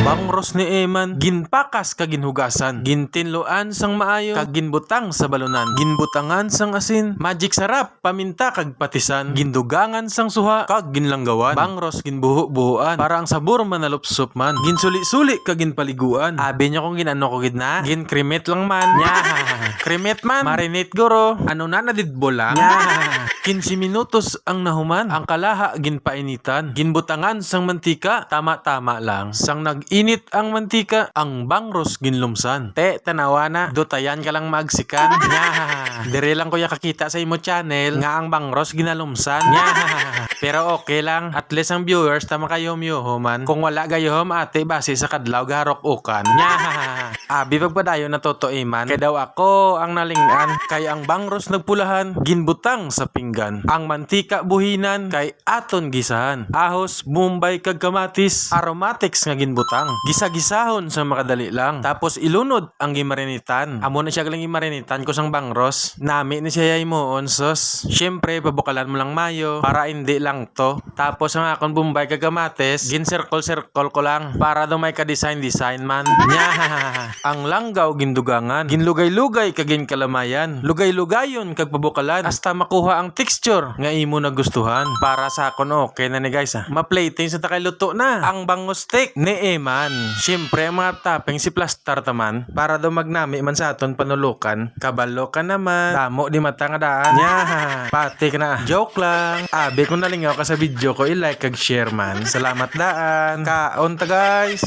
bangros ni Eman, ginpakas kag ginhugasan, gintinluan sang maayo kag ginbutang sa balunan, ginbutangan sang asin, magic sarap, paminta kag patisan, gindugangan sang suha kag ginlanggawan, bangros ginbuho-buhuan para ang sabor manalupsop man, ginsuli-suli kag ginpaliguan. Abi niya kung ginano ko gid na, ginkrimit lang man. Nya, krimit man, marinate guro, ano na nadidbol lang. Nya, 15 minutos ang nahuman, ang kalaha ginpainitan, ginbutangan sang mantika, tama-tama lang. Sang nag-init ang mantika, ang bangros ginlumsan. Te, tanawa na, dutayan ka lang magsikan. Nya, dire lang kuya kakita sa imo channel nga ang bangros ginalumsan. Nya, pero okay lang, at least ang viewers tama kayo man. Kung wala gayom ate base sa kadlaw garok ukan. Nya, abi pagpadayo na totoiman, kay daw ako ang nalingan, kay ang bangros nagpulahan, ginbutang sa pinggan. Ang mantika buhinan, kay aton gisahan. Ahos, bumbay kag kamatis, aromatics nga ginbutang. Gisa-gisahon sa makadali lang. Tapos ilunod ang gimarinitan. Amo na siya galing gimarinitan ko sang bangros. Nami ni siya mo onsos. Syempre, pabukalan mo lang mayo para hindi lang to. Tapos ang akong bumbay kag kamatis, gin-circle-circle ko lang para daw may ka-design man. Nya, ang langgaw gindugangan, ginlugay-lugay kag ginkalamayan. Lugay-lugayon kag pabukalan hasta makuha ang texture nga imo nagustuhan. Para sa akon okay na ni guys ma-plating sa takay luto na ang bangus steak ni Eman. Syempre ang mga topping si Plastar taman para daw magnami man sa aton panulukan. Kabalo ka naman, damo di mata nga daan. Nya, pati ka na. Joke lang. Abi kung nalingaw ka sa video ko, i-like kag share man. Salamat daan. Kaon ta guys.